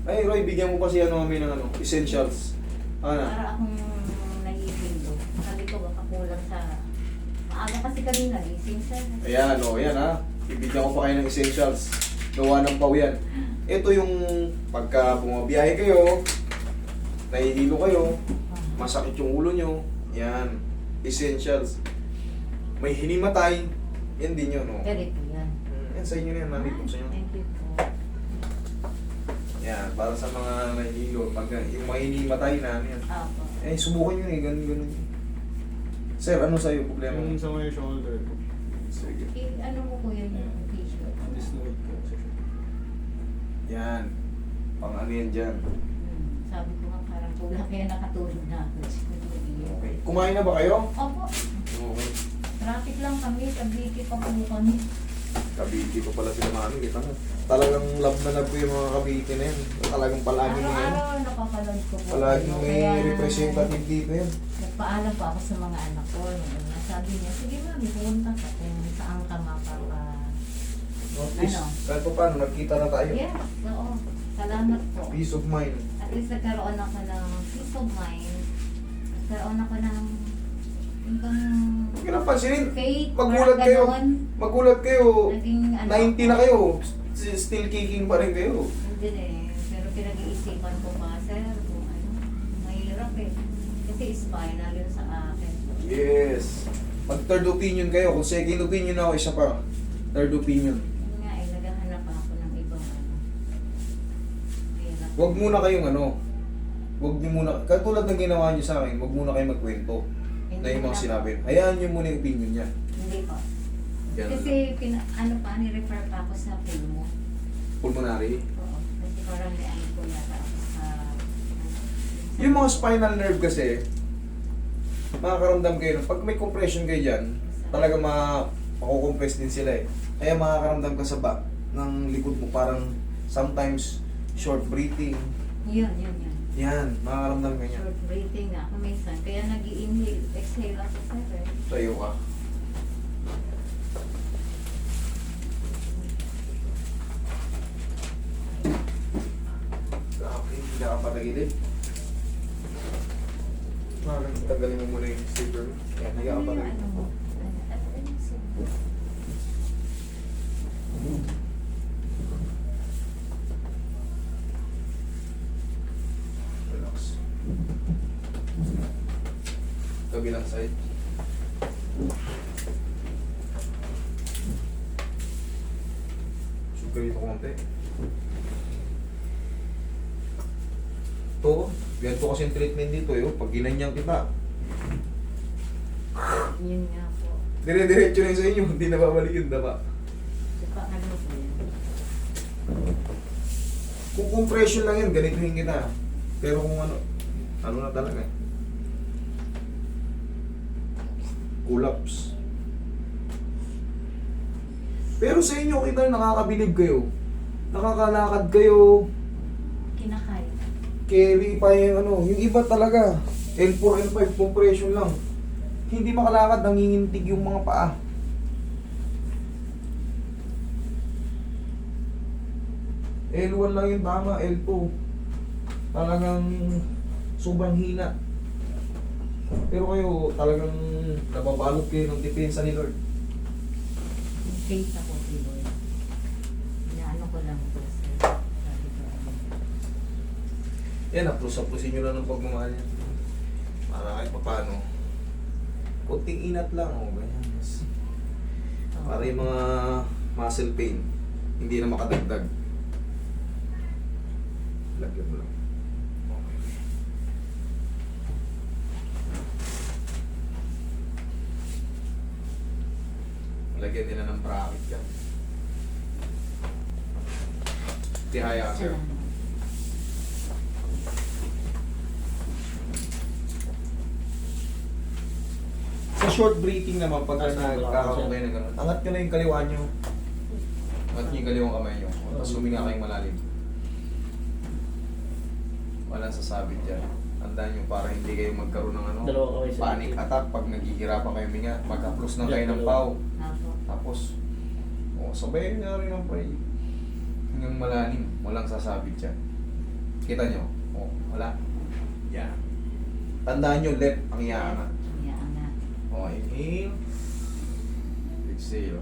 Ay, Roy, bigyan mo kasi ano kami ng ano, essentials. Ano? Para akong naiibindo. Sabi ko baka kulang sa... Maaga kasi kanina, gising siya. Ayan, o, ayan ha. Ibigyan ko pa kayo ng essentials. Gawa ng paw yan. Ito yung pagka bumabiyahe kayo, nahihilo kayo, masakit yung ulo nyo. Yan, essentials. May hinimatay, yan din yun. Oh. Very po yan. Yan sa inyo na yan, nandito sa inyo. Thank you po. Yan, para sa mga nahihilo. Pag yung mga hinimatay na, yan. Apo. Eh, subukan nyo eh, ganun, ganun. Sir, ano sa'yo problema? Yung sa may shoulder ko. Sige. Ano mo po yun yung t-shirt? Dislocate ko sa shoulder. Yan. Pang ano yan dyan. Sabi ko nga parang kulang kaya nakatulog na ako. Okay. Kumain na ba kayo? Opo. Okay. Traffic lang kami. Kabiki pa po kami. Kabiti pa pala sila mami, kita mo. Talagang love na love ko yung mga kabiti na yan. Talagang palagi may, Araw-araw napapanood ko po. palagi may Kaya, representative dito yan. Nagpaalam po ako sa mga anak ko. Sabi niya, sige mami, pumunta ka kung saan ka mapapa... At least, Ano? kahit pa paano, nagkita na tayo. Yes, oo. Salamat po. Peace of mind. At least nagkaroon ako ng peace of mind. Nagkaroon ako ng... Huwag nyo nang pansinin. Faith. Magulat parang kayo. ganon. Magulat kayo. Naging ano, 90 na kayo. Still kicking pa rin kayo. Hindi eh. Pero pinag-iisipan ko pa, sir, kung ano, mahirap eh. Kasi spinal yun sa akin. Yes. Mag third opinion kayo. Kung second opinion ako, isa pa. Third opinion. Yun nga eh, naghahanap ako ng ibang ano. Hirap. Huwag muna kayong ano. Huwag niyo muna. Katulad ng ginawa niyo sa akin, huwag muna kayong magkwento. Na yung mga na- sinabi. Hayaan niyo muna yung opinion niya. Hindi pa. Yan. Kasi ano pa, ni-refer pa ako sa pulmo. Pulmonary. Oo. Kasi parang may ano po yata ako sa... Yung mga spinal nerve kasi, makakaramdam kayo. Pag may compression kayo dyan, talaga makukompress din sila eh. Kaya makakaramdam ka sa back ng likod mo parang sometimes short breathing. Yun. Yan, makakaramdam ka niya. Short breathing nga ako minsan. Kaya nag-i-inhale, exhale ako sir. Tayo ka. Okay, hindi ka patagilid. Tagalin mo muna yung sticker. Yan, hindi ka Ano yung patagilid. ano mo? Ano yung Relax. Kabilang side. Sugar dito konti. Ito, ganito kasi yung treatment dito eh. Pag ginanyan kita, Yun nga po. dire-diretso na yun sa inyo. Hindi na babalik yung daba. Diba ano po yan? Kung compression lang yan, ganituhin kita. Pero kung ano na talaga. Collapse. Pero sa inyo, kita nakakabilib kayo. Nakakalakad kayo. Kinakaya. Carry pa yung ano. Yung iba talaga. L4, L5, compression lang. Hindi makalakad, nangingintig yung mga paa. L1 lang yung tama, L2. Talagang sobrang hina. Pero kayo talagang nababalot kayo ng depensa ni Lord. Yung faith ako kay Lord. Inaano ko lang po sir. Sabi ko ano. Yan, aplos-aplosin nyo lang ng pagmamahal yan. Para kahit paano. Kunting inat lang, oh, ganyan. Yes. Para yung mga muscle pain, hindi na makadagdag. Lagyan mo lang. Okay. Lagyan nila ng bracket yan. Tihaya, sir. Salamat. Sa short breathing naman, pag Taas mo, nagkakaroon kayo ng gano'n, angat nyo na yung kaliwa nyo. Angat nyo yung kaliwang kamay nyo. Tapos huminga kayong malalim. Walang sasabit dyan. Tandaan nyo para hindi kayo magkaroon ng ano, Dalawa kamay sa panic likod. attack pag naghihirapan kayo huminga. Mag-applause na kayo ng Dalawa. pau. Apo. Tapos, sabayin nyo na rin ang pray. Hanggang malalim, walang sasabit dyan. Kita nyo? Oh, wala. Yan. Tandaan nyo, left ang iyaangat. Yan na. Oh, inhale. Exhale.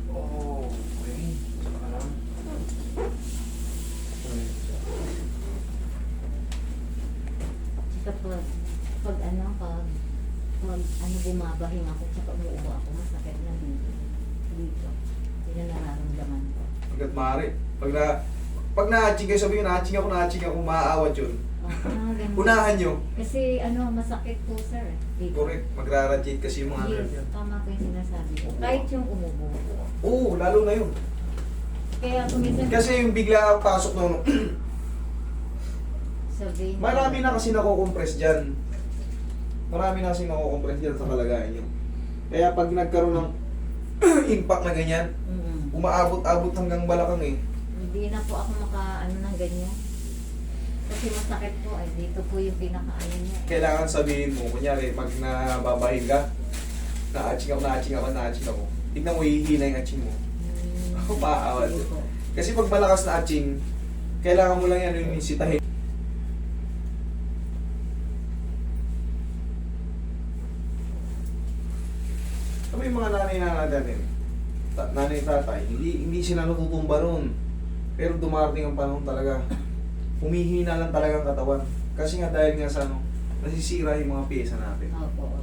Oh, okay. Saka ka lang. Kapag, pag bumabahing ako, tsaka umuubo ako, masakit na dito. Dito. Yun ang nararamdaman ko. Hanggat maaari. Pag na-hatching kayo, sabihin, na-hatching ako, maaawat yun. Ganun. Unahan nyo. Kasi masakit po sir. Dito. Correct. Magra-radiate kasi yung mga nerve Yes, yan. tama po yung sinasabi ko. Kahit yung umubo. Oo, lalo na yun. Kaya kuminsan, Kasi yung bigla ang pasok na sabihin marami na kasi nako-compress dyan. Marami na kasi nako-compress dyan sa kalagayan nyo. Kaya pag nagkaroon ng impact na ganyan, umaabot-abot hanggang balakang eh. Hindi na po ako ng ganyan. Kasi masakit po ay dito po yung niya. Kailangan sabihin mo, kunyari, pag nababahin ka, na-hatching ako. Tignan mo, hihina yung hatching mo. Ako paawat. Kasi pag malakas na hatching, kailangan mo lang yan yung sitahin. Ano yung mga nanay na natin? Nanay tatay, hindi sila natutumba noon. Pero dumarating ang panahon talaga. Humihina lang talaga ang katawan. Kasi nga dahil nga sa nasisira yung mga pyesa natin. Opo.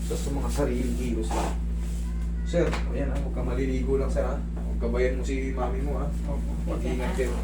Tapos sa mga sariling kilos lang. Sir, ayan ha, huwag ka maliligo lang sir ha. Huwag gabayan mo si mami mo ha. Opo. Mag-ingat kayo.